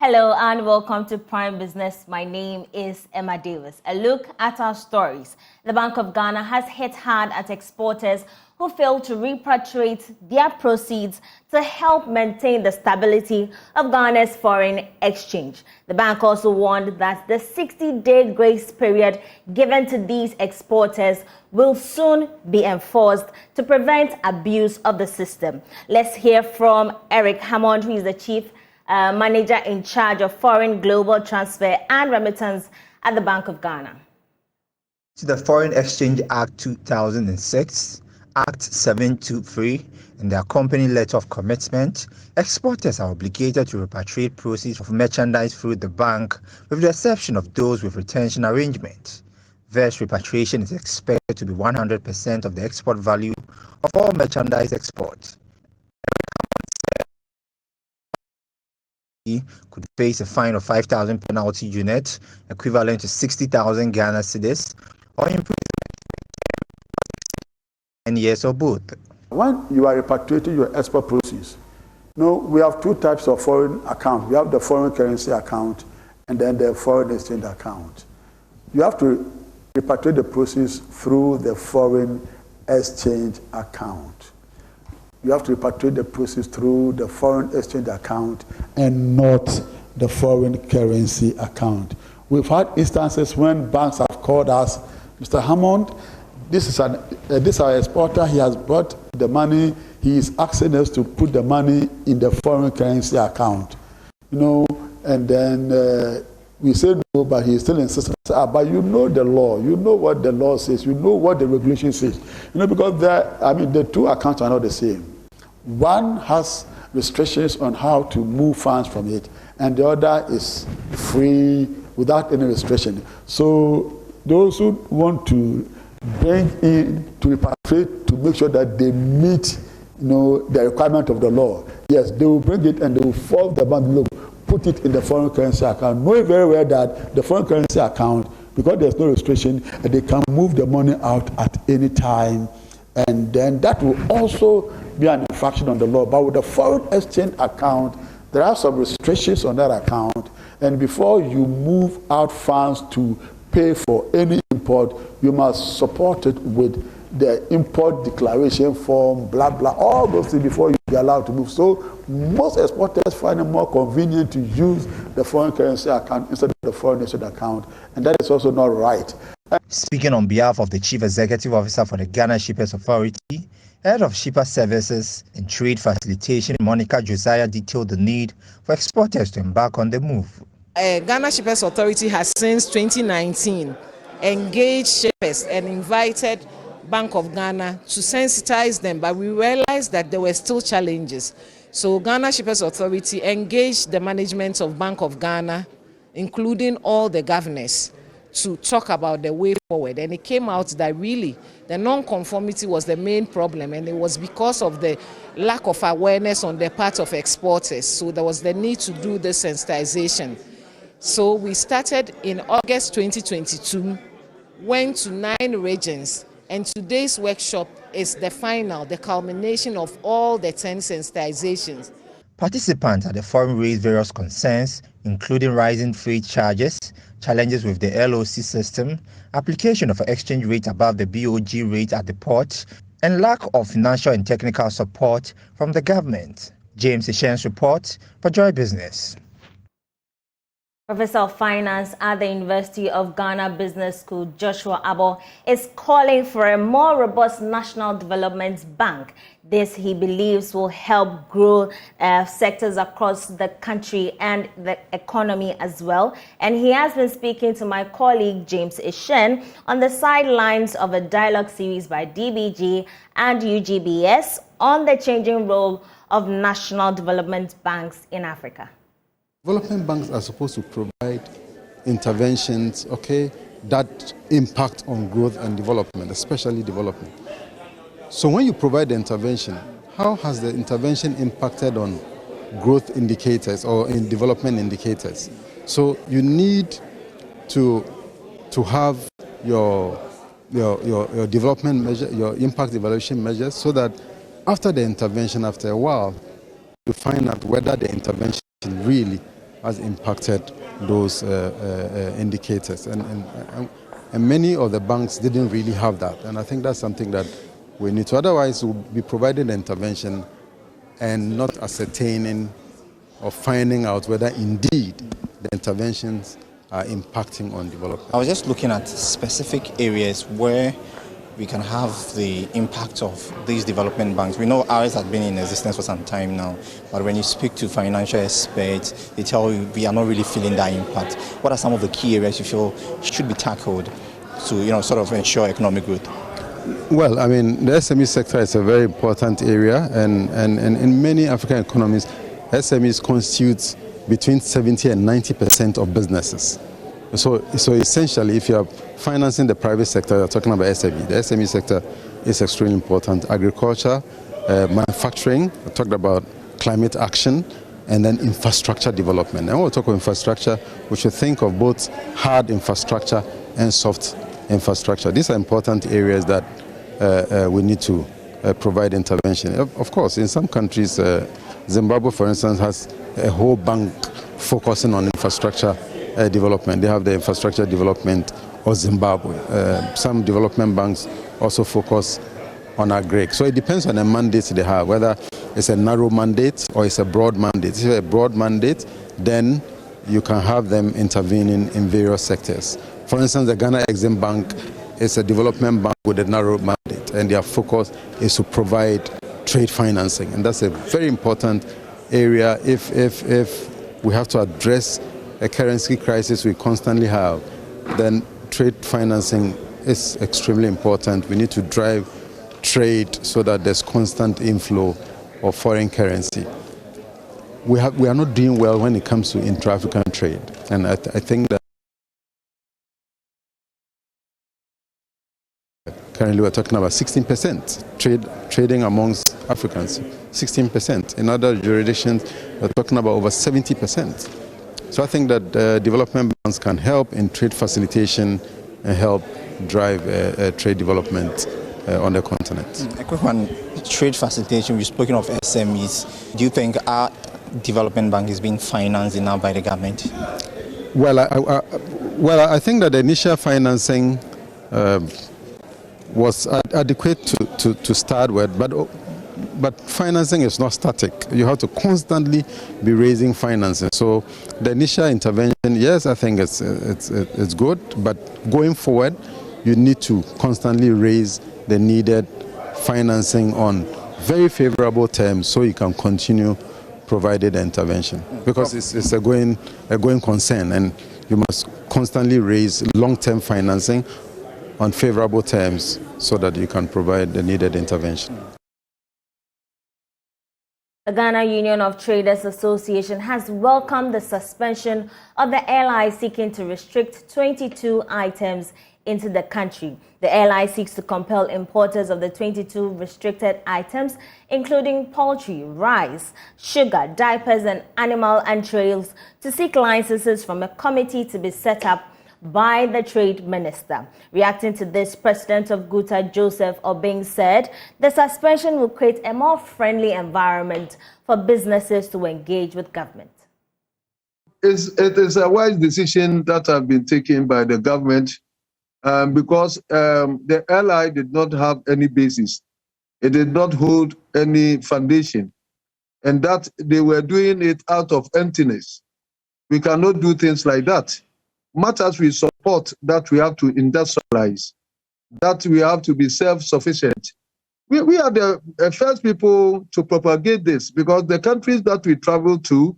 Hello and welcome to Prime Business. My name is Emma Davis. A look at our stories. The Bank of Ghana has hit hard at exporters who fail to repatriate their proceeds to help maintain the stability of Ghana's foreign exchange. The bank also warned that the 60-day grace period given to these exporters will soon be enforced to prevent abuse of the system. Let's hear from Eric Hammond, who is the Chief Manager in charge of foreign global transfer and remittance at the Bank of Ghana. To the Foreign Exchange Act 2006, Act 723, and the accompanying letter of commitment, exporters are obligated to repatriate proceeds of merchandise through the bank, with the exception of those with retention arrangements. This repatriation is expected to be 100% of the export value of all merchandise exports. Could face a fine of 5,000 penalty unit, equivalent to 60,000 Ghana cedis, or imprisonment 10 years or both. When you are repatriating your export proceeds, we have two types of foreign accounts. We have the foreign currency account and then the foreign exchange account. You have to repatriate the proceeds through the foreign exchange account. You have to repatriate the proceeds through the foreign exchange account and not the foreign currency account. We've had instances when banks have called us, Mr. Hammond, this is our exporter, he has brought the money, he is asking us to put the money in the foreign currency account. And then we say no, but he still insists. But you know the law, you know what the law says, you know what the regulation says. Because the two accounts are not the same. One has restrictions on how to move funds from it, and the other is free without any restriction. So those who want to bring in to repatriate to make sure that they meet the requirement of the law, yes, they will bring it and they will force the bank, look, put it in the foreign currency account, knowing very well that the foreign currency account, because there's no restriction, they can move the money out at any time, and then that will also be an infraction on the law. But with the foreign exchange account, there are some restrictions on that account, and before you move out funds to pay for any import, you must support it with the import declaration form, blah, blah, all those things before you be allowed to move. So most exporters find it more convenient to use the foreign currency account instead of the foreign exchange account, and that is also not right. Speaking on behalf of the Chief Executive Officer for the Ghana Shippers Authority, Head of Shipper Services and Trade Facilitation, Monica Josiah, detailed the need for exporters to embark on the move. Ghana Shippers Authority has since 2019 engaged shippers and invited Bank of Ghana to sensitize them, but we realized that there were still challenges. So Ghana Shippers Authority engaged the management of Bank of Ghana, including all the governors, to talk about the way forward. And it came out that really the non-conformity was the main problem, and it was because of the lack of awareness on the part of exporters. So there was the need to do the sensitization. So we started in August 2022, went to 9 regions, and today's workshop is the culmination of all the 10 sensitizations. Participants at the forum raised various concerns, including rising freight charges, challenges with the LOC system, application of an exchange rate above the BoG rate at the port, and lack of financial and technical support from the government. James Ishen's report for Joy Business. Professor of Finance at the University of Ghana Business School, Joshua Abo, is calling for a more robust national development bank. This, he believes, will help grow sectors across the country and the economy as well. And he has been speaking to my colleague, James Ishen, on the sidelines of a dialogue series by DBG and UGBS on the changing role of national development banks in Africa. Development banks are supposed to provide interventions, that impact on growth and development, especially development. So when you provide the intervention, how has the intervention impacted on growth indicators or in development indicators? So you need to have your development measure, your impact evaluation measures, so that after the intervention, after a while, you find out whether the intervention really has impacted those indicators. And many of the banks didn't really have that. And I think that's something that we need to. Otherwise, we'll be providing intervention and not ascertaining or finding out whether indeed the interventions are impacting on development. I was just looking at specific areas where we can have the impact of these development banks. We know ours have been in existence for some time now, but when you speak to financial experts, they tell you we are not really feeling that impact. What are some of the key areas you feel should be tackled to, sort of ensure economic growth? Well, I mean, the SME sector is a very important area, and in many African economies, SMEs constitute between 70 and 90% of businesses. So essentially, if you are financing the private sector, you're talking about SME. The SME sector is extremely important. Agriculture, manufacturing, I talked about climate action, and then infrastructure development. And when we talk about infrastructure, we should think of both hard infrastructure and soft infrastructure. These are important areas that we need to provide intervention. Of course, in some countries, Zimbabwe, for instance, has a whole bank focusing on infrastructure development. They have the infrastructure development of Zimbabwe. Some development banks also focus on agri. So it depends on the mandates they have, whether it's a narrow mandate or it's a broad mandate. If it's a broad mandate, then you can have them intervening in various sectors. For instance, the Ghana Exim Bank is a development bank with a narrow mandate, and their focus is to provide trade financing, and that's a very important area. If we have to address a currency crisis we constantly have, then trade financing is extremely important. We need to drive trade so that there's constant inflow of foreign currency. We are not doing well when it comes to intra-African trade, and I think that currently we're talking about 16% trading amongst Africans, 16%. In other jurisdictions, we're talking about over 70%. So I think that development banks can help in trade facilitation and help drive trade development on the continent. A quick one, trade facilitation, we've spoken of SMEs. Do you think our development bank is being financed enough by the government? Well, I think that the initial financing was adequate to start with, but financing is not static. You have to constantly be raising financing. So the initial intervention, yes, I think it's good, but going forward, you need to constantly raise the needed financing on very favorable terms so you can continue providing the intervention, because it's a going concern, and you must constantly raise long-term financing on favorable terms so that you can provide the needed intervention. The Ghana Union of Traders Association has welcomed the suspension of the airline seeking to restrict 22 items into the country. The airline seeks to compel importers of the 22 restricted items, including poultry, rice, sugar, diapers, and animal entrails, to seek licenses from a committee to be set up by the Trade Minister. Reacting to this, President of GUTA, Joseph Obeng, said the suspension will create a more friendly environment for businesses to engage with government. It is a wise decision that has been taken by the government because the airline did not have any basis. It did not hold any foundation, and that they were doing it out of emptiness. We cannot do things like that. Much as we support that we have to industrialize, that we have to be self-sufficient. We are the first people to propagate this, because the countries that we travel to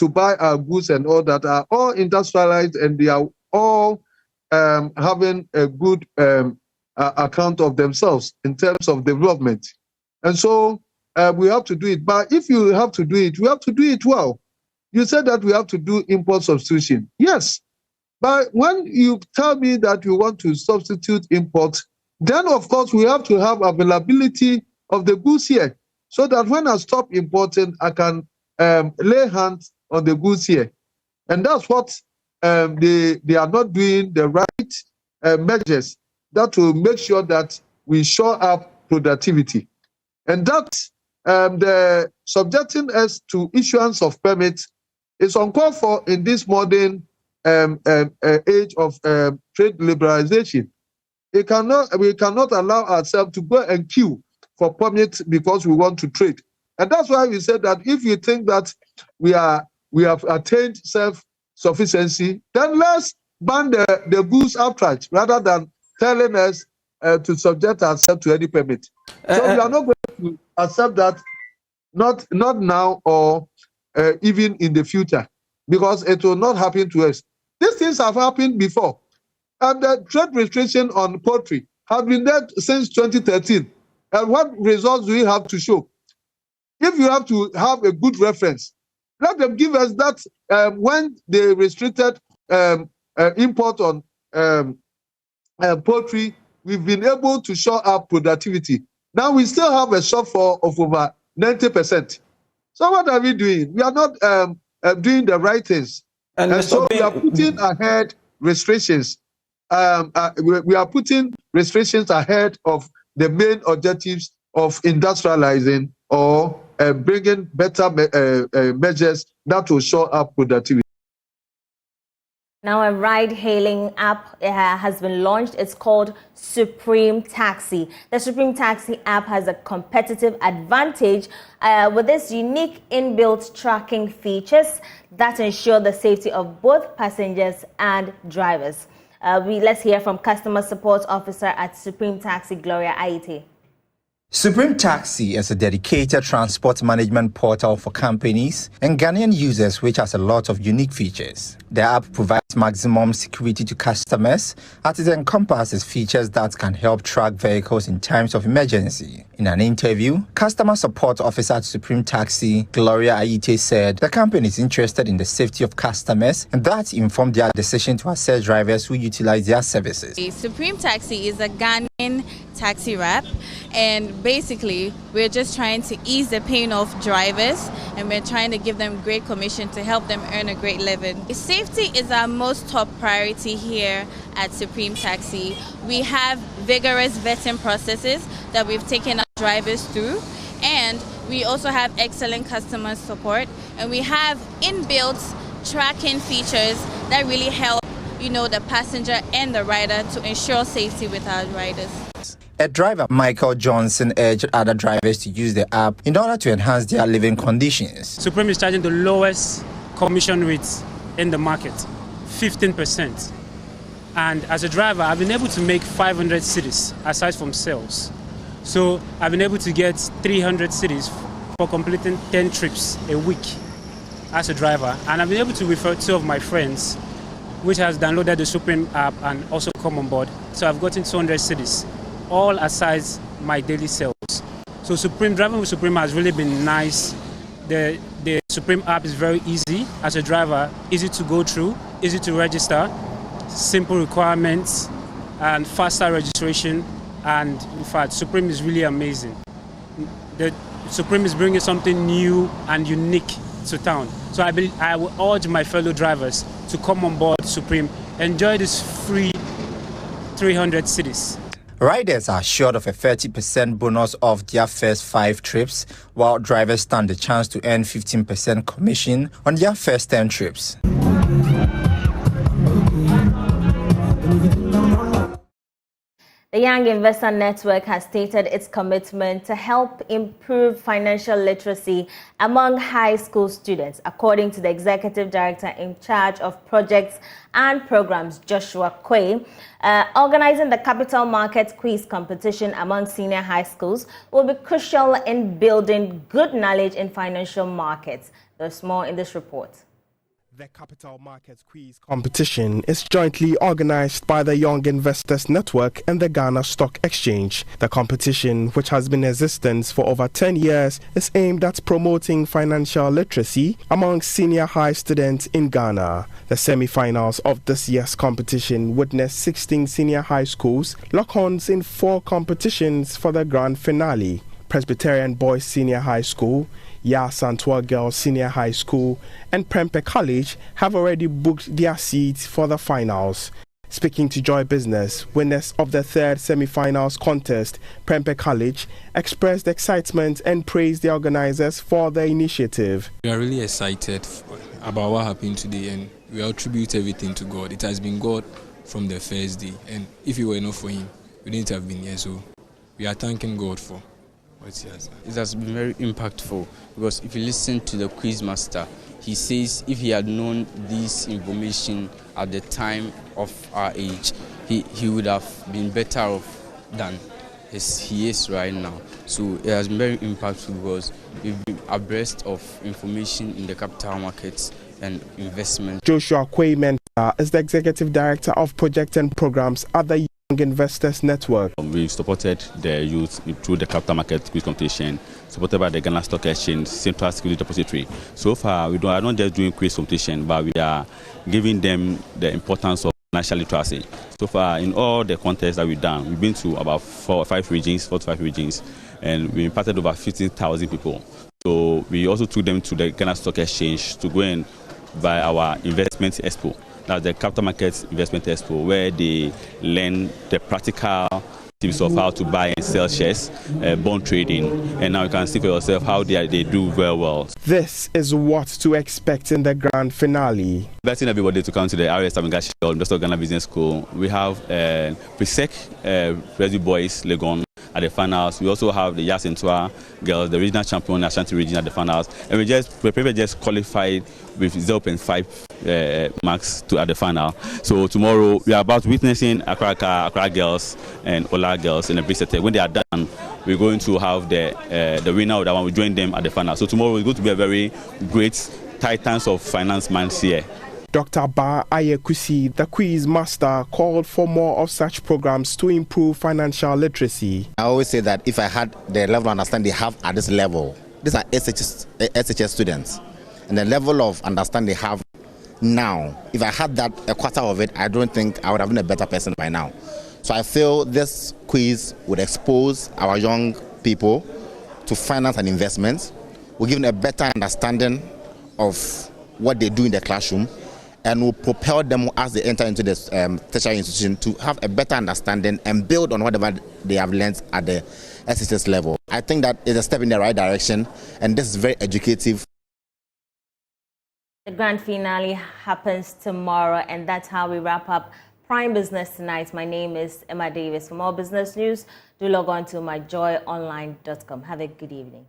buy our goods and all that are all industrialized, and they are all having a good account of themselves in terms of development. And so we have to do it. But if you have to do it, we have to do it well. You said that we have to do import substitution. Yes. But when you tell me that you want to substitute import, then of course we have to have availability of the goods here, so that when I stop importing, I can lay hands on the goods here. And that's what they are not doing the right measures that will make sure that we shore up productivity. And that the subjecting us to issuance of permits It's uncalled for in this modern age of trade liberalization. We cannot allow ourselves to go and queue for permits because we want to trade. And that's why we said that if you think that we have attained self-sufficiency, then let's ban the goods outright rather than telling us to subject ourselves to any permit. So we are not going to accept that, not now or even in the future, because it will not happen to us. These things have happened before. And the trade restriction on poultry have been there since 2013. And what results do we have to show? If you have to have a good reference, let them give us that when they restricted import on poultry, we've been able to show up productivity. Now we still have a shortfall of over 90%. So what are we doing? We are not doing the right things. And so we are putting ahead restrictions. We are putting restrictions ahead of the main objectives of industrializing or bringing better measures that will show up productivity. Now, a ride-hailing app has been launched. It's called Supreme Taxi. The Supreme Taxi app has a competitive advantage with its unique inbuilt tracking features that ensure the safety of both passengers and drivers. Let's hear from Customer Support Officer at Supreme Taxi, Gloria Aite. Supreme Taxi is a dedicated transport management portal for companies and Ghanaian users, which has a lot of unique features. The app provides maximum security to customers as it encompasses features that can help track vehicles in times of emergency. In an interview, Customer Support Officer at Supreme Taxi, Gloria Aite, said the company is interested in the safety of customers and that informed their decision to assess drivers who utilize their services. Supreme Taxi is a Ghanaian taxi wrap, and basically we're just trying to ease the pain of drivers and we're trying to give them great commission to help them earn a great living. Safety is our most top priority here at Supreme Taxi. We have vigorous vetting processes that we've taken our drivers through, and we also have excellent customer support, and we have inbuilt tracking features that really help the passenger and the rider to ensure safety with our riders. A driver, Michael Johnson, urged other drivers to use the app in order to enhance their living conditions. Supreme is charging the lowest commission rates in the market, 15%. And as a driver, I've been able to make 500 cities aside from sales. So I've been able to get 300 cities for completing 10 trips a week as a driver. And I've been able to refer 2 of my friends, which has downloaded the Supreme app and also come on board. So I've gotten 200 cities, all aside my daily sales. So driving with Supreme has really been nice. The Supreme app is very easy as a driver, easy to go through, easy to register, simple requirements and faster registration. And in fact, Supreme is really amazing. The Supreme is bringing something new and unique to town. So I will urge my fellow drivers to come on board Supreme, enjoy this free 300 cities. Riders are assured of a 30% bonus off their first 5 trips, while drivers stand the chance to earn 15% commission on their first 10 trips. The Young Investor Network has stated its commitment to help improve financial literacy among high school students, according to the Executive Director in charge of projects and programs, Joshua Quay. Organizing the Capital Markets Quiz competition among senior high schools will be crucial in building good knowledge in financial markets. There's more in this report. The Capital Markets Quiz competition is jointly organized by the Young Investors Network and the Ghana Stock Exchange. The competition, which has been in existence for over 10 years, is aimed at promoting financial literacy among senior high students in Ghana. The semi-finals of this year's competition witnessed 16 senior high schools lock horns in 4 competitions for the grand finale. Presbyterian Boys Senior High School, Santua Girls Senior High School and Prempeh College have already booked their seats for the finals. Speaking to Joy Business, winners of the 3rd semi-finals contest, Prempeh College expressed excitement and praised the organizers for the initiative. We are really excited about what happened today, and we attribute everything to God. It has been God from the first day, and if it were not for Him, we didn't have been here. So we are thanking God for what He has done. It has been very impactful because if you listen to the quiz master, he says if he had known this information at the time of our age, he would have been better off than he is right now. So it has been very impactful because we've been abreast of information in the capital markets and investment. Joshua Kwei Mensah is the Executive Director of Project and Programs at the Young Investors Network. We've supported the youth through the capital market quiz competition, supported by the Ghana Stock Exchange Central Security Depository. So far, we are not just doing quiz competition, but we are giving them the importance of financial literacy. So far, in all the contests that we've done, we've been to about 4 to 5 regions, and we impacted over 15,000 people. So we also took them to the Ghana Stock Exchange to go and buy our investment expo. That's the capital markets investment expo, where they learn the practical tips of how to buy and sell shares, bond trading, and now you can see for yourself how they do very well. This is what to expect in the grand finale. Inviting everybody to come to the RS Investor Ghana Business School. We have Presec, Resi Boys, Legon at the finals. We also have the Yasintua girls, the regional champion, Ashanti region at the finals. And we just qualified with 0.5 marks at the final. So tomorrow we are about witnessing Accra girls and Ola girls in the big set. When they are done, we're going to have the winner of that one. We join them at the final. So tomorrow is going to be a very great titans of finance minds here. Dr. Ba Ayekusi, the quiz master, called for more of such programs to improve financial literacy. I always say that if I had the level of understanding they have at this level, these are SHS students, and the level of understanding they have now, if I had that, a quarter of it, I don't think I would have been a better person by now. So I feel this quiz would expose our young people to finance and investments, will give them a better understanding of what they do in the classroom, and will propel them as they enter into this tertiary institution to have a better understanding and build on whatever they have learned at the SHS level. I think that is a step in the right direction, and this is very educative. The grand finale happens tomorrow, and that's how we wrap up Prime Business tonight. My name is Emma Davis. For more business news, do log on to myjoyonline.com. Have a good evening.